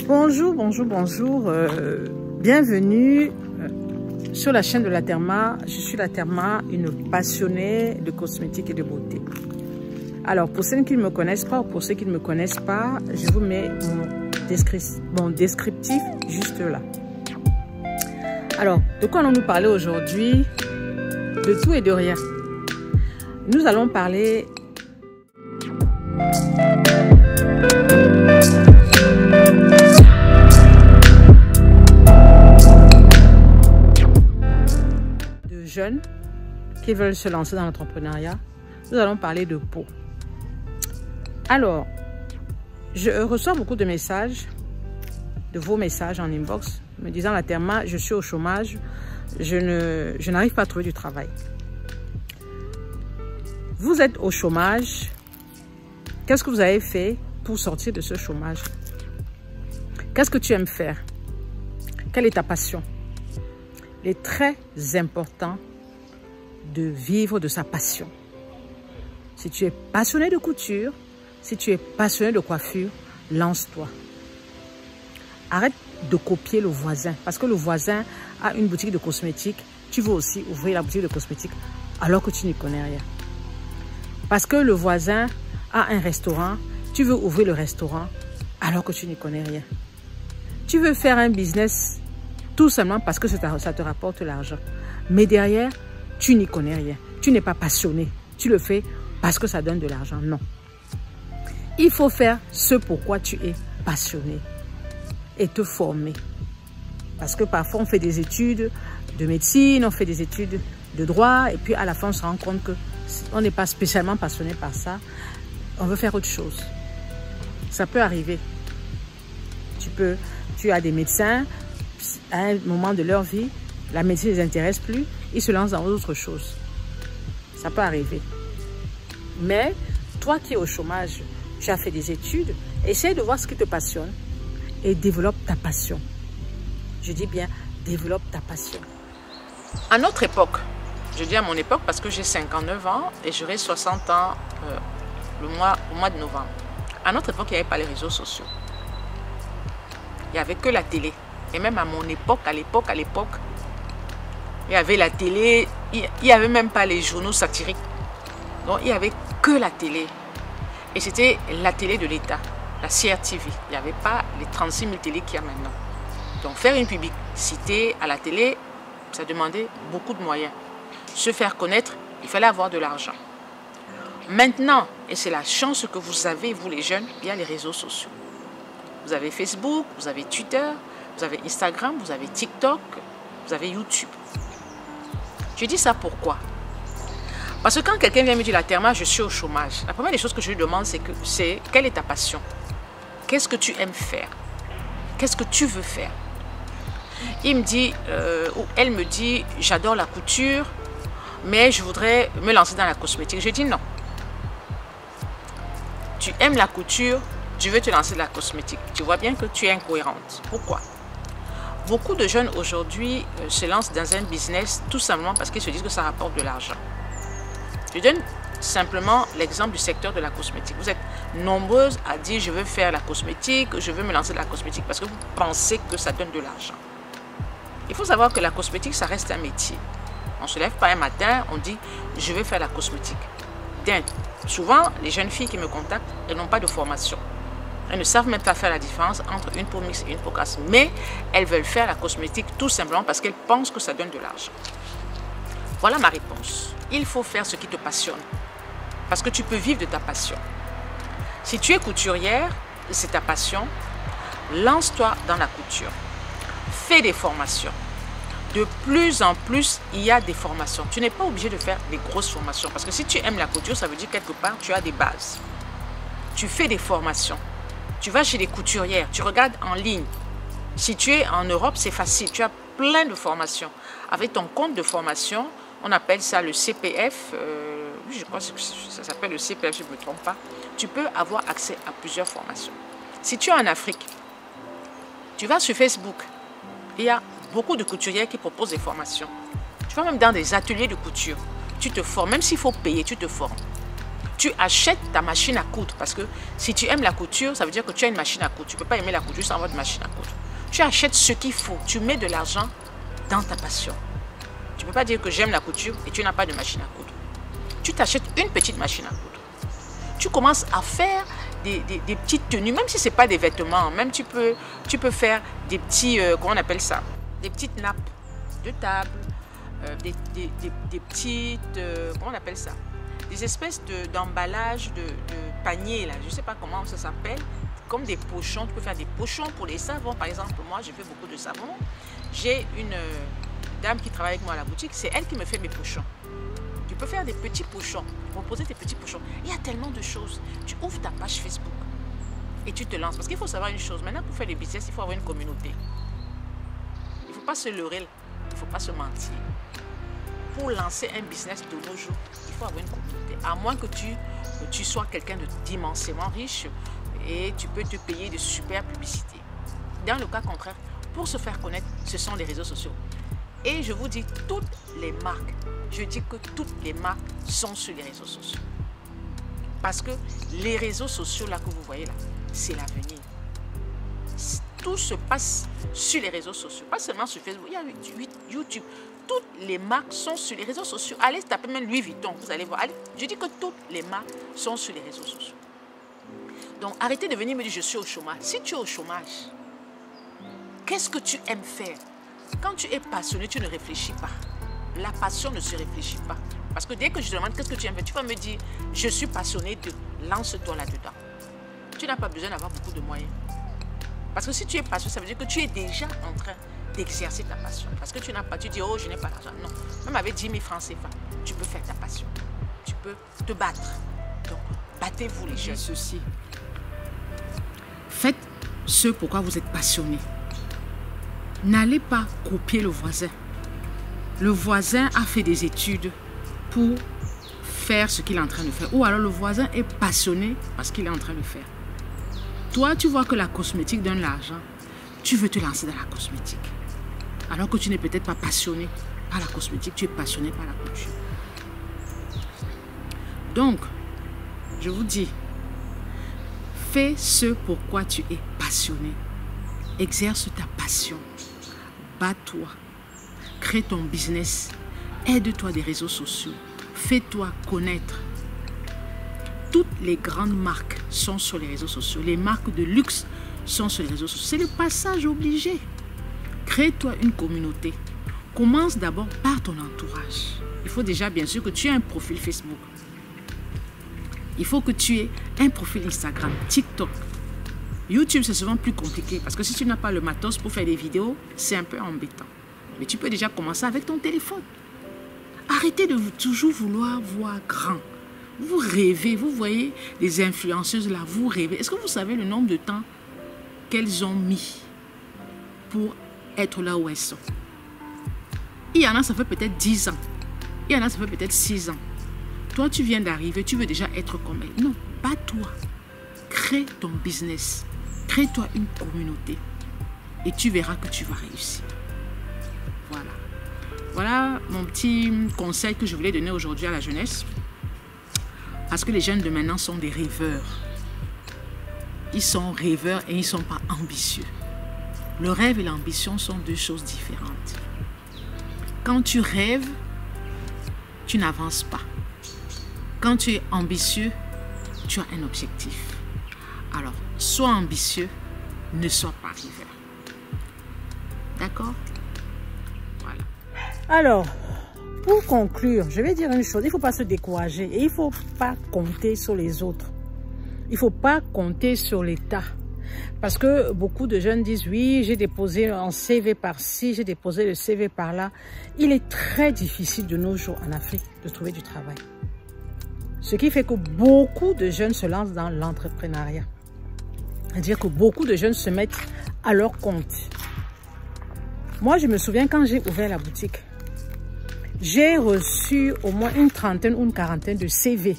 Bonjour, bonjour, bonjour. Bienvenue sur la chaîne de La Therma. Je suis La Therma, une passionnée de cosmétiques et de beauté. Alors, pour ceux qui ne me connaissent pas ou pour ceux qui ne me connaissent pas, je vous mets mon descriptif juste là. Alors, de quoi allons-nous parler aujourd'hui? De tout et de rien. Nous allons parler de jeunes qui veulent se lancer dans l'entrepreneuriat. Nous allons parler de peau. Alors, je reçois beaucoup de messages, de vos messages en inbox, me disant La Therma, je suis au chômage, je n'arrive pas à trouver du travail. Vous êtes au chômage, qu'est-ce que vous avez fait pour sortir de ce chômage? Qu'est-ce que tu aimes faire? Quelle est ta passion? Il est très important de vivre de sa passion. Si tu es passionné de couture, si tu es passionné de coiffure, lance-toi. Arrête de copier le voisin. Parce que le voisin a une boutique de cosmétiques. Tu veux aussi ouvrir la boutique de cosmétiques alors que tu n'y connais rien. Parce que le voisin a un restaurant. Tu veux ouvrir le restaurant alors que tu n'y connais rien. Tu veux faire un business tout simplement parce que ça te rapporte l'argent. Mais derrière, tu n'y connais rien. Tu n'es pas passionné. Tu le fais parce que ça donne de l'argent. Non. Il faut faire ce pourquoi tu es passionné et te former. Parce que parfois, on fait des études de médecine, on fait des études de droit, et puis à la fin, on se rend compte qu'on n'est pas spécialement passionné par ça. On veut faire autre chose. Ça peut arriver. Tu as des médecins, à un moment de leur vie, la médecine ne les intéresse plus, ils se lancent dans autre chose. Ça peut arriver. Mais toi qui es au chômage, tu as fait des études, essaye de voir ce qui te passionne et développe ta passion. Je dis bien, développe ta passion. À notre époque, je dis à mon époque parce que j'ai 59 ans et j'aurai 60 ans au mois de novembre. À notre époque, il n'y avait pas les réseaux sociaux. Il n'y avait que la télé. Et même à mon époque, à l'époque, il y avait la télé, il n'y avait même pas les journaux satiriques. Donc, il n'y avait que la télé. Et c'était la télé de l'État, la CRTV. Il n'y avait pas les 36 000 télés qu'il y a maintenant. Donc, faire une publicité à la télé, ça demandait beaucoup de moyens. Se faire connaître, il fallait avoir de l'argent. Maintenant, et c'est la chance que vous avez, vous les jeunes, il y a les réseaux sociaux. Vous avez Facebook, vous avez Twitter, vous avez Instagram, vous avez TikTok, vous avez YouTube. Je dis ça pourquoi? Parce que quand quelqu'un vient me dire La Therma, je suis au chômage, la première des choses que je lui demande, c'est quelle est ta passion? Qu'est-ce que tu aimes faire? Qu'est-ce que tu veux faire? Il me dit, ou elle me dit, j'adore la couture, mais je voudrais me lancer dans la cosmétique. Je dis non. Tu aimes la couture, tu veux te lancer dans la cosmétique. Tu vois bien que tu es incohérente. Pourquoi? Beaucoup de jeunes aujourd'hui se lancent dans un business tout simplement parce qu'ils se disent que ça rapporte de l'argent. Je donne simplement l'exemple du secteur de la cosmétique. Vous êtes nombreuses à dire je veux faire la cosmétique, je veux me lancer dans la cosmétique parce que vous pensez que ça donne de l'argent. Il faut savoir que la cosmétique, ça reste un métier. On ne se lève pas un matin, on dit je vais faire la cosmétique. Souvent, les jeunes filles qui me contactent, elles n'ont pas de formation. Elles ne savent même pas faire la différence entre une peau mixte et une peau grasse. Mais elles veulent faire la cosmétique tout simplement parce qu'elles pensent que ça donne de l'argent. Voilà ma réponse. Il faut faire ce qui te passionne. Parce que tu peux vivre de ta passion. Si tu es couturière, c'est ta passion, lance-toi dans la couture. Fais des formations. De plus en plus, il y a des formations. Tu n'es pas obligé de faire des grosses formations. Parce que si tu aimes la couture, ça veut dire quelque part, tu as des bases. Tu fais des formations. Tu vas chez les couturières, tu regardes en ligne. Si tu es en Europe, c'est facile. Tu as plein de formations. Avec ton compte de formation, on appelle ça le CPF. Je crois que ça s'appelle le CPF, si je ne me trompe pas. Tu peux avoir accès à plusieurs formations. Si tu es en Afrique, tu vas sur Facebook. Il y a beaucoup de couturières qui proposent des formations. Tu vas même dans des ateliers de couture. Tu te formes, même s'il faut payer, tu te formes. tu achètes ta machine à coudre. Parce que si tu aimes la couture, ça veut dire que tu as une machine à coudre. Tu ne peux pas aimer la couture sans avoir de machine à coudre. Tu achètes ce qu'il faut. Tu mets de l'argent dans ta passion. Tu ne peux pas dire que j'aime la couture et tu n'as pas de machine à coudre. Tu t'achètes une petite machine à coudre. Tu commences à faire des petites tenues, même si ce n'est pas des vêtements. Même tu peux faire des petits, comment on appelle ça? Des petites nappes de table, des petites, comment on appelle ça? Des espèces d'emballage de paniers, là. Je ne sais pas comment ça s'appelle. Comme des pochons. Tu peux faire des pochons pour les savons. Par exemple, moi, je fais beaucoup de savons. J'ai une dame qui travaille avec moi à la boutique. C'est elle qui me fait mes pochons. Tu peux faire des petits pochons, proposer tes petits pochons. Il y a tellement de choses. Tu ouvres ta page Facebook et tu te lances. Parce qu'il faut savoir une chose. Maintenant, pour faire des business, il faut avoir une communauté. Il ne faut pas se leurrer. Il ne faut pas se mentir. Pour lancer un business de nos jours, il faut avoir une communauté. À moins que tu sois quelqu'un d'immensément riche et tu peux te payer de super publicités. Dans le cas contraire, pour se faire connaître, ce sont les réseaux sociaux. Et je vous dis, toutes les marques, je dis que toutes les marques sont sur les réseaux sociaux. Parce que les réseaux sociaux là que vous voyez là, c'est l'avenir. Tout se passe sur les réseaux sociaux, pas seulement sur Facebook, il y a YouTube. Toutes les marques sont sur les réseaux sociaux. Allez taper même Louis Vuitton, vous allez voir. Allez, je dis que toutes les marques sont sur les réseaux sociaux. Donc arrêtez de venir me dire je suis au chômage. Si tu es au chômage, qu'est-ce que tu aimes faire? Quand tu es passionné, tu ne réfléchis pas. La passion ne se réfléchit pas. Parce que dès que je te demande qu'est-ce que tu aimes faire, tu vas me dire je suis passionné de, lance-toi là-dedans. Tu n'as pas besoin d'avoir beaucoup de moyens. Parce que si tu es passionné, ça veut dire que tu es déjà en train d'exercer ta passion. Parce que tu n'as pas, tu dis oh je n'ai pas d'argent. Non, même avec 10 000 francs CFA, tu peux faire ta passion. Tu peux te battre. Donc battez-vous les jeunes. Ceci. Faites ce pourquoi vous êtes passionné. N'allez pas copier le voisin. Le voisin a fait des études pour faire ce qu'il est en train de faire. Ou alors le voisin est passionné parce qu'il est en train de faire. Toi, tu vois que la cosmétique donne l'argent. Tu veux te lancer dans la cosmétique. Alors que tu n'es peut-être pas passionné par la cosmétique, tu es passionné par la couture. Donc, je vous dis, fais ce pourquoi tu es passionné. Exerce ta passion. Bats-toi. Crée ton business. Aide-toi des réseaux sociaux. Fais-toi connaître. Toutes les grandes marques sont sur les réseaux sociaux. Les marques de luxe sont sur les réseaux sociaux. C'est le passage obligé. Crée-toi une communauté. Commence d'abord par ton entourage. Il faut déjà bien sûr que tu aies un profil Facebook. Il faut que tu aies un profil Instagram, TikTok. YouTube, c'est souvent plus compliqué parce que si tu n'as pas le matos pour faire des vidéos, c'est un peu embêtant. Mais tu peux déjà commencer avec ton téléphone. Arrêtez de toujours vouloir voir grand. Vous rêvez, vous voyez les influenceuses là, vous rêvez. Est-ce que vous savez le nombre de temps qu'elles ont mis pour être là où elles sont? Il y en a, ça fait peut-être 10 ans. Il y en a, ça fait peut-être 6 ans. Toi, tu viens d'arriver, tu veux déjà être comme elle. Non, bats-toi. Crée ton business. Crée-toi une communauté. Et tu verras que tu vas réussir. Voilà. Voilà mon petit conseil que je voulais donner aujourd'hui à la jeunesse. Parce que les jeunes de maintenant sont des rêveurs. Ils sont rêveurs et ils ne sont pas ambitieux. Le rêve et l'ambition sont deux choses différentes. Quand tu rêves, tu n'avances pas. Quand tu es ambitieux, tu as un objectif. Alors, sois ambitieux, ne sois pas rêveur. D'accord? Voilà. Alors, pour conclure, je vais dire une chose. Il ne faut pas se décourager et il ne faut pas compter sur les autres. Il ne faut pas compter sur l'État. Parce que beaucoup de jeunes disent, oui, j'ai déposé un CV par-ci, j'ai déposé le CV par-là. Il est très difficile de nos jours en Afrique de trouver du travail. Ce qui fait que beaucoup de jeunes se lancent dans l'entrepreneuriat. C'est-à-dire que beaucoup de jeunes se mettent à leur compte. Moi, je me souviens quand j'ai ouvert la boutique, j'ai reçu au moins une trentaine ou une quarantaine de CV.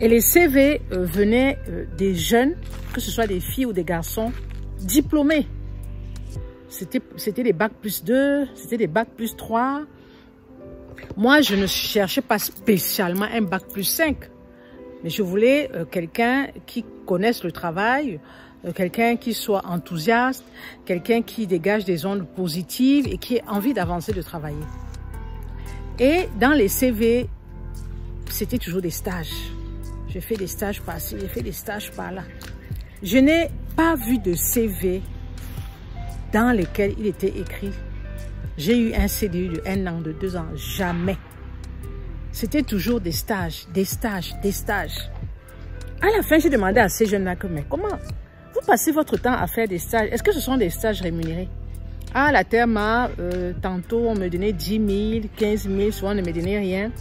Et les CV venaient des jeunes, que ce soit des filles ou des garçons, diplômés. C'était des bacs plus 2, c'était des bacs plus 3. Moi, je ne cherchais pas spécialement un bac plus 5. Mais je voulais quelqu'un qui connaisse le travail, quelqu'un qui soit enthousiaste, quelqu'un qui dégage des ondes positives et qui ait envie d'avancer, de travailler. Et dans les CV, c'était toujours des stages. J'ai fait des stages par-ci, j'ai fait des stages par-là. Je n'ai pas vu de CV dans lequel il était écrit « J'ai eu un CDI de 1 an, de 2 ans ». Jamais. C'était toujours des stages, des stages, des stages. À la fin, j'ai demandé à ces jeunes-là que « Mais comment vous passez votre temps à faire des stages? Est-ce que ce sont des stages rémunérés ?» Ah, la terre tantôt on me donnait 10 000, 15 000, souvent on ne me donnait rien.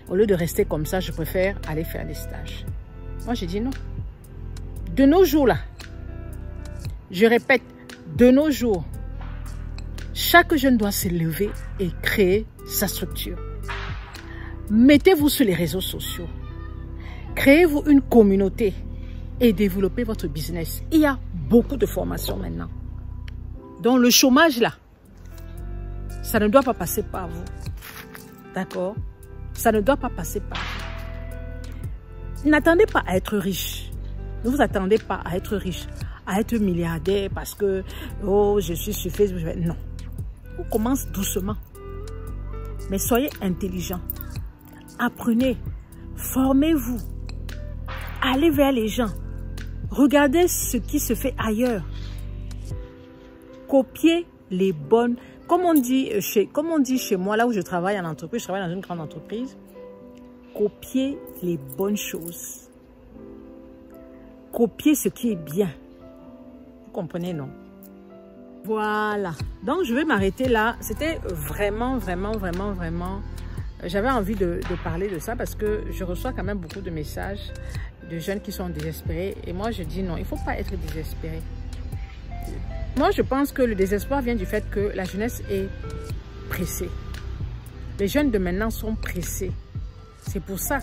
Au lieu de rester comme ça, je préfère aller faire des stages. Moi, j'ai dit non. De nos jours là, je répète, de nos jours, chaque jeune doit se lever et créer sa structure. Mettez-vous sur les réseaux sociaux. Créez-vous une communauté et développez votre business. Il y a beaucoup de formations maintenant. Donc le chômage là, ça ne doit pas passer par vous. D'accord? Ça ne doit pas passer par vous. N'attendez pas à être riche. Ne vous attendez pas à être riche, à être milliardaire parce que oh, je suis sur Facebook. Non. On commence doucement. Mais soyez intelligents. Apprenez. Formez-vous. Allez vers les gens. Regardez ce qui se fait ailleurs. Copiez les bonnes. Comme on dit chez moi, là où je travaille en entreprise, je travaille dans une grande entreprise. Copiez les bonnes choses. Copiez ce qui est bien. Vous comprenez, non? Voilà. Donc, je vais m'arrêter là. C'était vraiment... J'avais envie de parler de ça parce que je reçois quand même beaucoup de messages de jeunes qui sont désespérés. Et moi, je dis non, il ne faut pas être désespéré. Moi, je pense que le désespoir vient du fait que la jeunesse est pressée. Les jeunes de maintenant sont pressés. C'est pour ça.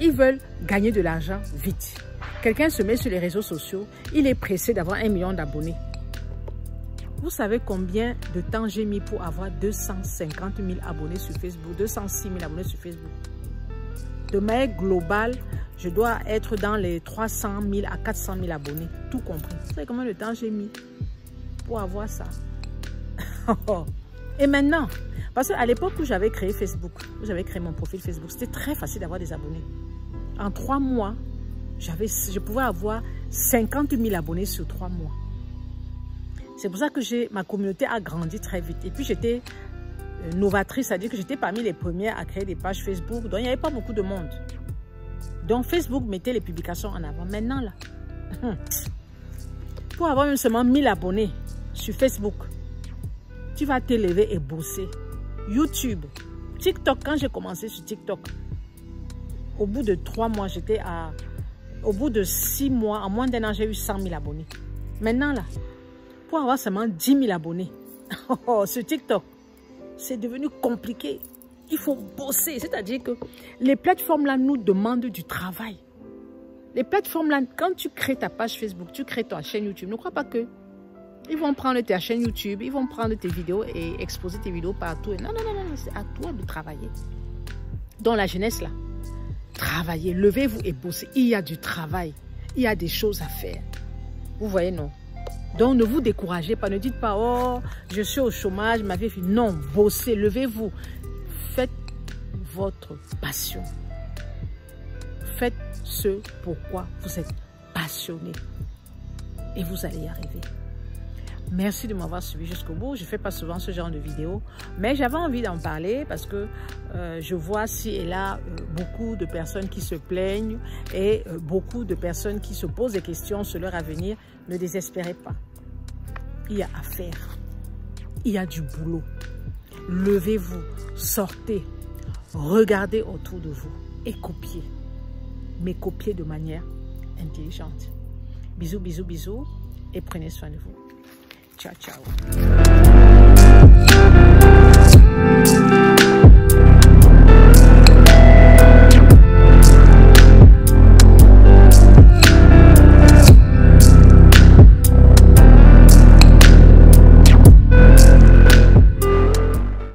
Ils veulent gagner de l'argent vite. Quelqu'un se met sur les réseaux sociaux, il est pressé d'avoir 1 million d'abonnés. Vous savez combien de temps j'ai mis pour avoir 250 000 abonnés sur Facebook, 206 000 abonnés sur Facebook? De manière globale, je dois être dans les 300 000 à 400 000 abonnés, tout compris. Vous savez combien de temps j'ai mis pour avoir ça? Et maintenant, parce qu'à l'époque où j'avais créé Facebook, où j'avais créé mon profil Facebook, c'était très facile d'avoir des abonnés. En 3 mois, je pouvais avoir 50 000 abonnés sur 3 mois. C'est pour ça que ma communauté a grandi très vite. Et puis j'étais novatrice, c'est-à-dire que j'étais parmi les premières à créer des pages Facebook. Donc il n'y avait pas beaucoup de monde. Donc Facebook mettait les publications en avant. Maintenant là, pour avoir même seulement 1000 abonnés sur Facebook, tu vas te lever et bosser. YouTube, TikTok, quand j'ai commencé sur TikTok, au bout de 3 mois, au bout de 6 mois, en moins d'1 an, j'ai eu 100 000 abonnés. Maintenant là, pour avoir seulement 10 000 abonnés sur TikTok, c'est devenu compliqué. Il faut bosser. C'est-à-dire que les plateformes là nous demandent du travail. Les plateformes là, quand tu crées ta page Facebook, tu crées ta chaîne YouTube, ne crois pas que ils vont prendre ta chaîne YouTube, ils vont prendre tes vidéos et exposer tes vidéos partout. Non, c'est à toi de travailler. Dans la jeunesse là, travaillez, levez-vous et bossez. Il y a du travail, il y a des choses à faire. Vous voyez, non? Donc, ne vous découragez pas. Ne dites pas, oh, je suis au chômage, ma vie est finie. Non, bossez, levez-vous. Faites votre passion. Faites ce pourquoi vous êtes passionné. Et vous allez y arriver. Merci de m'avoir suivi jusqu'au bout. Je ne fais pas souvent ce genre de vidéos, mais j'avais envie d'en parler parce que je vois ci et là beaucoup de personnes qui se plaignent et beaucoup de personnes qui se posent des questions sur leur avenir. Ne désespérez pas. Il y a à faire. Il y a du boulot. Levez-vous, sortez, regardez autour de vous et copiez. Mais copiez de manière intelligente. Bisous, bisous, bisous et prenez soin de vous. Ciao, ciao.